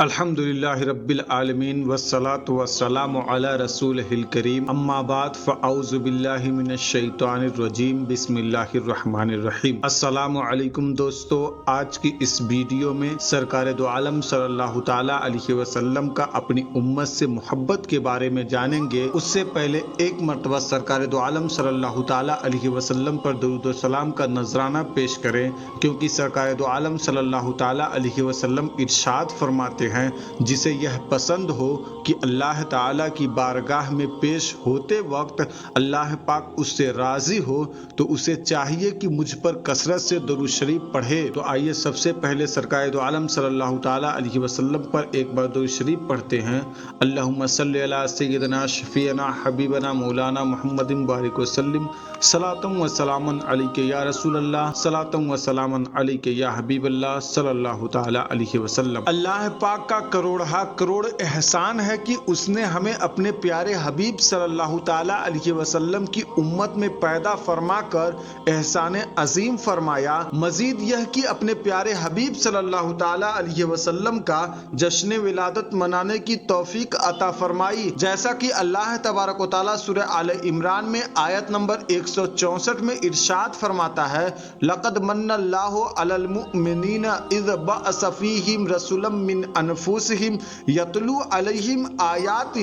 الحمدللہ رب العالمین والصلاة والسلام علی رسولہ الکریم اما بعد فاعوذ باللہ من الشیطان الرجیم بسم اللہ الرحمن الرحیم۔ السلام علیکم دوستو، آج کی اس ویڈیو میں سرکار دو عالم صلی اللہ تعالی علیہ وسلم کا اپنی امت سے محبت کے بارے میں جانیں گے۔ اس سے پہلے ایک مرتبہ سرکار دو عالم صلی اللہ تعالی علیہ وسلم پر درود و سلام کا نذرانہ پیش کریں، کیونکہ سرکار دو عالم صلی اللہ تعالی علیہ وسلم ارشاد فرماتے ہیں جسے یہ پسند ہو کہ اللہ تعالیٰ کی بارگاہ میں پیش ہوتے وقت اللہ پاک اس سے راضی ہو تو اسے چاہیے کہ مجھ پر کثرت سے درود شریف پڑھے۔ تو آئیے سب سے پہلے سرکار دو عالم صلی اللہ تعالیٰ علیہ وسلم پر ایک بار درود شریف پڑھتے ہیں۔ اللہم صلی علی سیدنا شفیعنا حبیبنا مولانا محمد بارک وسلم، صلاۃ و سلام علیک یا رسول اللہ، صلاۃ و سلام علیک یا حبیب اللہ صلی اللہ تعالیٰ علیہ وسلم۔ اللہ پاک کا کروڑہا کروڑ احسان ہے کہ اس نے ہمیں اپنے پیارے حبیب صلی اللہ تعالیٰ علیہ وسلم کی امت میں پیدا فرما کر احسان عظیم فرمایا۔ مزید یہ کہ اپنے پیارے حبیب صلی اللہ تعالیٰ علیہ وسلم کا جشن ولادت منانے کی توفیق عطا فرمائی، جیسا کہ اللہ تبارک و تعالیٰ سورہ آل عمران میں آیت نمبر 164 میں ارشاد فرماتا ہے، لقد من اللہ علی المؤمنین اذ بعث فیہم رسولا من انفسہم یتلو علیہم آیاتہ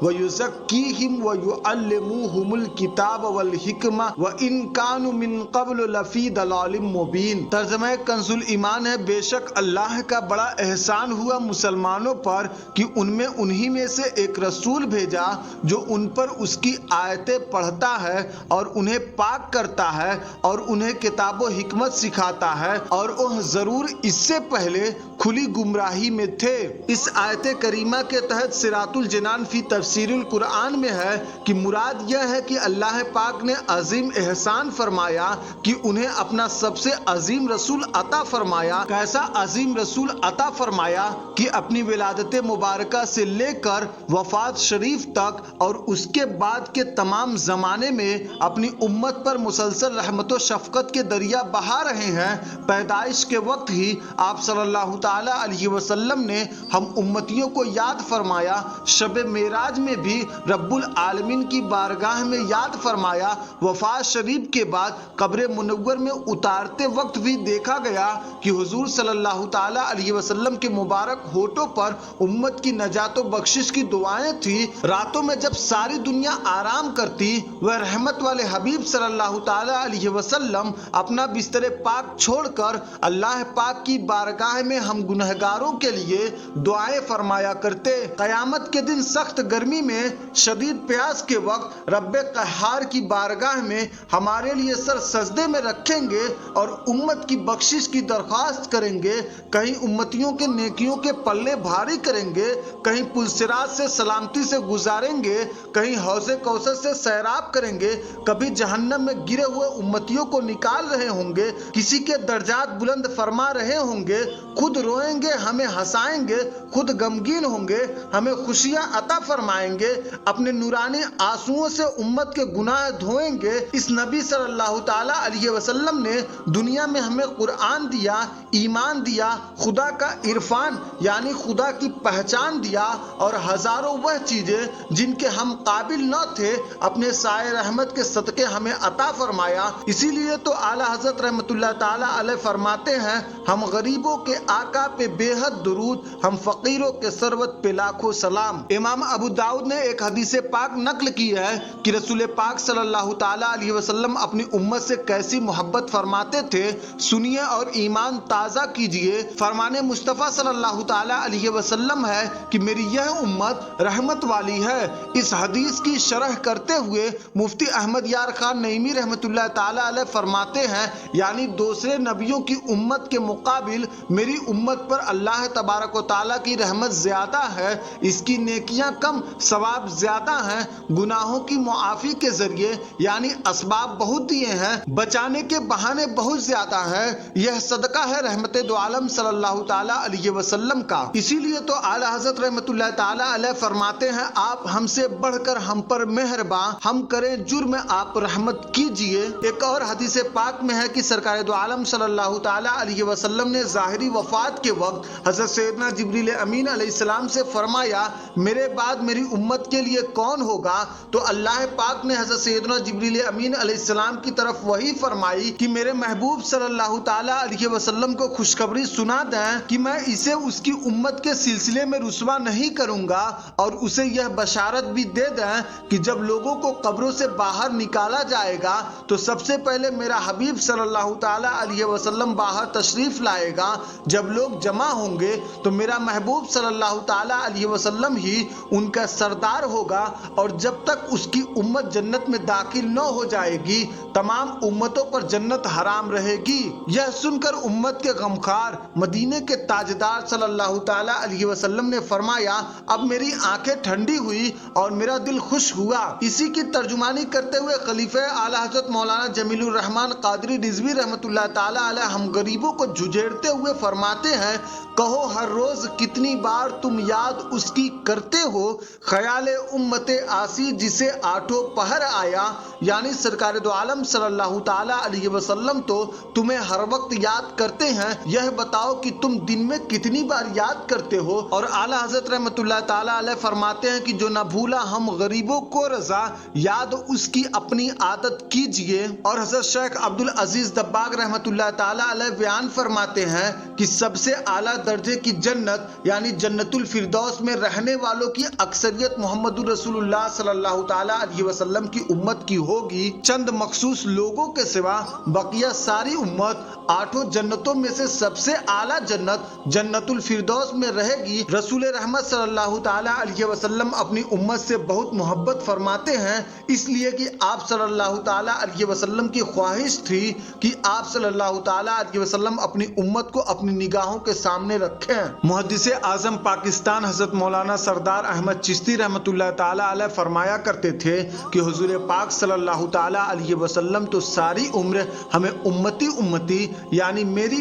ویزکیہم ویعلموہم الکتاب والحکمہ وان کانوا من قبل لفی ضلال مبین۔ ترجمہ کنز الایمان ہے، بے شک اللہ کا بڑا احسان ہوا مسلمانوں پر کہ ان میں انہی میں سے ایک رسول بھیجا جو ان پر اس کی آیتیں پڑھتا ہے اور انہیں پاک کرتا ہے اور انہیں کتاب و حکمت سکھاتا ہے، اور وہ ضرور اس سے پہلے کھلی گمراہی میں تھے۔ اس آیت کریمہ کے تحت صراط الجنان فی تفسیر القرآن میں ہے کہ مراد یہ ہے کہ اللہ پاک نے عظیم احسان فرمایا کہ انہیں اپنا سب سے عظیم رسول عطا فرمایا۔ کیسا عظیم رسول عطا فرمایا کہ اپنی ولادت مبارکہ سے لے کر وفات شریف تک اور اس کے بعد کے تمام زمانے میں اپنی امت پر مسلسل رحمت و شفقت کے دریا بہا رہے ہیں۔ پیدائش کے وقت ہی آپ صلی اللہ تعالی علیہ وسلم نے ہم امتیوں کو یاد فرمایا، شب معراج میں بھی رب العالمین کی بارگاہ میں یاد فرمایا، وفات شریف کے بعد قبر منور میں اتارتے وقت بھی دیکھا گیا کہ حضور صلی اللہ تعالی علیہ وسلم کے مبارک ہونٹوں پر امت کی نجات و بخشش کی دعائیں تھی۔ راتوں میں جب ساری دنیا آرام کرتی، وہ رحمت والے حبیب صلی اللہ تعالی علیہ وسلم اپنا بستر پاک چھوڑ کر اللہ پاک کی بارگاہ میں ہم گنہگاروں کے لیے دعائیں فرمایا کرتے۔ قیامت کے دن سخت گرمی میں شدید پیاس کے وقت رب قہار کی بارگاہ میں ہمارے لیے سر سجدے میں رکھیں گے اور امت کی بخشش کی درخواست کریں گے، کہیں امتیوں کے نیکیوں کے پلے بھاری کریں گے، کہیں پلسرات سے سلامتی سے گزاریں گے، کہیں حوض کوثر سے سیراب کریں گے، کبھی جہنم میں گرے ہوئے امتیوں کو نکال رہے ہوں گے، کسی کے درجات بلند فرما رہے ہوں گے، خود روئیں گے ہمیں ہنسائیں گے، خود غمگین ہوں گے ہمیں خوشیاں عطا فرمائیں گے، اپنے نورانی آنسوؤں سے امت کے گناہ دھوئیں گے۔ اس نبی صلی اللہ تعالی علیہ وسلم نے دنیا میں ہمیں قرآن دیا، ایمان دیا، خدا کا عرفان یعنی خدا کی پہچان دیا، اور ہزاروں وہ چیزیں جن کے ہم قابل نہ تھے اپنے سائے رحمت کے صدقے ہمیں عطا فرمایا۔ اسی لیے تو اعلیٰ حضرت رحمت اللہ تعالی علیہ فرماتے ہیں، ہم غریبوں کے آقا پہ بے حد درود، ہم فقیروں کے ثروت پہ لاکھوں سلام۔ امام ابو داؤد نے ایک حدیث پاک نقل کی ہے کہ رسول پاک صلی اللہ تعالی علیہ وسلم اپنی امت سے کیسی محبت فرماتے تھے، سنیے اور ایمان تازہ کیجئے۔ فرمان مصطفیٰ صلی اللہ تعالی علیہ وسلم ہے کہ میری یہ امت رحمت والی ہے۔ اس حدیث کی شرح کرتے ہوئے مفتی احمد یار خان نعیمی رحمت اللہ تعالی علیہ فرماتے ہیں، یعنی دوسرے نبیوں کی امت کے مقابل میری امت پر اللہ تبارک و تعالیٰ کی رحمت زیادہ ہے، اس کی نیکیاں کم، ثواب زیادہ ہیں، گناہوں کی معافی کے ذریعے یعنی اسباب بہت دیے ہیں، بچانے کے بہانے بہت زیادہ ہیں۔ یہ صدقہ ہے رحمت دو عالم صلی اللہ تعالیٰ علیہ وسلم کا۔ اسی لیے تو اعلیٰ حضرت رحمت اللہ تعالیٰ علیہ فرماتے ہیں، آپ ہم سے بڑھ کر ہم پر مہرباں، ہم کریں جرم آپ رحمت کیجئے۔ ایک اور حدیث پاک میں ہے کہ سرکار دو عالم صلی اللہ تعالیٰ علیہ وسلم نے ظاہری و وفات کے وقت حضرت سیدنا جبریل امین علیہ السلام سے فرمایا میرے بعد میری امت کے لیے کون ہوگا؟ تو اللہ پاک نے حضرت سیدنا جبریل امین علیہ السلام کی طرف وہی فرمائی کہ میرے محبوب صلی اللہ تعالیٰ علیہ وسلم کو خوشخبری سنا دیں کہ میں اسے اس کی امت کے سلسلے میں رسوا نہیں کروں گا، اور اسے یہ بشارت بھی دے دیں کہ جب لوگوں کو قبروں سے باہر نکالا جائے گا تو سب سے پہلے میرا حبیب صلی اللہ تعالیٰ علیہ وسلم باہر تشریف لائے گا۔ جب لوگ جمع ہوں گے تو میرا محبوب صلی اللہ تعالیٰ علیہ وسلم ہی ان کا سردار ہوگا، اور جب تک اس کی امت جنت میں داخل نہ ہو جائے گی تمام امتوں پر جنت حرام رہے گی۔ یہ سن کر امت کے غمخوار مدینے کے تاجدار صلی اللہ تعالیٰ علیہ وسلم نے فرمایا اب میری آنکھیں ٹھنڈی ہوئی اور میرا دل خوش ہوا۔ اسی کی ترجمانی کرتے ہوئے خلیفہ اعلی حضرت مولانا جمیل الرحمن قادری رضوی رحمۃ اللہ تعالیٰ علیہ ہم غریبوں کو جھجھیڑتے ہوئے فرماتے ہیں کہو ہر روز کتنی بار تم یاد اس کی کرتے ہو، خیال امت آسی جسے آٹھوں پہر آیا، یعنی سرکار دو عالم صلی اللہ تعالیٰ علیہ وسلم تو تمہیں ہر وقت یاد کرتے ہیں، یہ بتاؤ کہ تم دن میں کتنی بار یاد کرتے ہو۔ اور اعلی حضرت رحمۃ اللہ تعالیٰ علیہ فرماتے ہیں کہ جو نہ بھولا ہم غریبوں کو رضا، یاد اس کی اپنی عادت کیجئے۔ اور حضرت شیخ عبدالعزیز دباغ رحمۃ اللہ تعالیٰ علیہ بیان فرماتے ہیں کہ سب سے اعلیٰ درجے کی جنت یعنی جنت الفردوس میں رہنے والوں کی اکثریت محمد رسول اللہ صلی اللہ تعالیٰ علیہ وسلم کی امت کی ہوگی، چند مخصوص لوگوں کے سوا بقیہ ساری امت آٹھوں جنتوں میں سے سب سے اعلیٰ جنت جنت الفردوس میں رہے گی۔ رسول رحمت صلی اللہ تعالیٰ علیہ وسلم اپنی امت سے بہت محبت فرماتے ہیں، اس لیے کہ آپ صلی اللہ تعالیٰ علیہ وسلم کی خواہش تھی کہ آپ صلی اللہ تعالیٰ علیہ وسلم اپنی امت کو اپنی نگاہوں کے سامنے رکھیں۔ محدث اعظم پاکستان حضرت مولانا سردار احمد چشتی رحمۃ اللہ تعالیٰ علیہ فرمایا کرتے تھے کہ حضور پاک صلی اللہ تعالیٰ علیہ وسلم تو ساری عمر ہمیں امتی امتی یعنی میری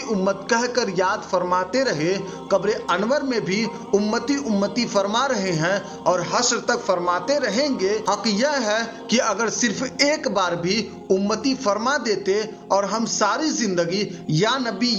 امت کہہ کر یاد فرماتے رہے، قبر انور میں بھی امتی امتی فرما رہے ہیں اور حشر تک فرماتے رہیں گے۔ حق یہ ہے کہ اگر صرف ایک بار بھی امتی فرما دیتے اور ہم ساری زندگی یا نبی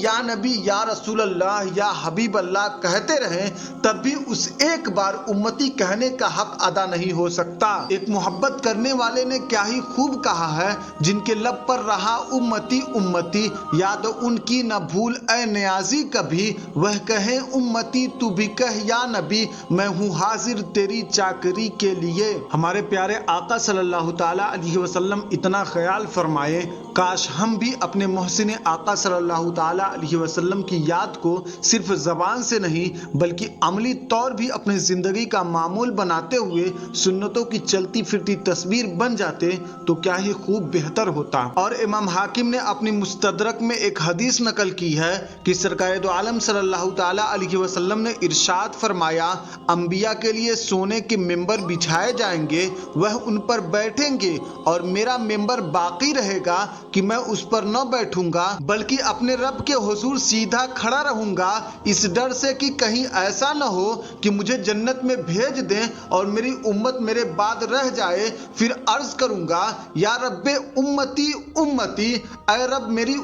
یا رسول اللہ یا حبیب اللہ کہتے رہیں تب بھی اس ایک بار امتی کہنے کا حق ادا نہیں ہو سکتا۔ ایک محبت کرنے والے نے کیا ہی خوب کہا ہے، جن کے لب پر رہا امتی امتی یاد ان کی نہ بھول اے نیازی کبھی، وہ کہیں امتی تو بھی کہہ یا نبی میں ہوں حاضر تیری چاکری کے لیے۔ ہمارے پیارے آقا صلی اللہ تعالیٰ علیہ وسلم اتنا خیال فرمائے کاش ہم بھی اپنے محسن آقا صلی اللہ تعالیٰ علیہ وسلم کی یاد کو صرف زبان سے نہیں بلکہ عملی طور بھی اپنی زندگی کا معمول بناتے ہوئے سنتوں کی چلتی پھرتی تصویر بن جاتے تو کیا ہی خوب بہتر ہوتا۔ اور امام حاکم نے اپنی مستدرک میں ایک حدیث نقل کی ہے کہ سرکار دو عالم صلی اللہ تعالیٰ علیہ وسلم نے ارشاد فرمایا انبیاء کے لیے سونے کے ممبر بچھائے جائیں گے، وہ ان پر بیٹھیں گے اور میرا ممبر باقی رہے گا کہ میں اس پر نہ بیٹھوں گا بلکہ اپنے رب کے حضور سیدھا کھڑا رہوں گا، اس ڈر سے کہ کہیں ایسا نہ ہو کہ مجھے جنت میں بھیج دیں اور میری امت میرے بعد رہ جائے۔ پھر عرض کروں گا یا رب امتی امتی، اے رب میری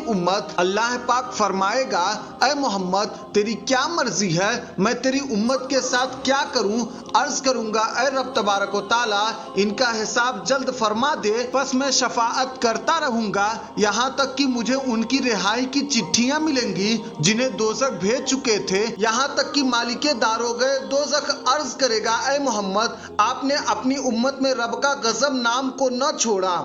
امت۔ اللہ پاک فرمائے گا اے محمد تیری کیا مرضی ہے، میں تیری امت کے ساتھ کیا کروں؟ عرض کروں گا اے رب تبارک و تعالیٰ ان کا حساب جلد فرما دے، پس میں شفاعت کرتا رہوں گا یہاں تک کہ مجھے ان کی رہائی کی چٹھیاں ملیں گی جنہیں دوزخ بھیج چکے تھے، یہاں تک کہ مالک داروغہ دوزخ عرض کرے گا اے محمد آپ نے اپنی امت میں رب کا غضب نام کو نہ چھوڑا۔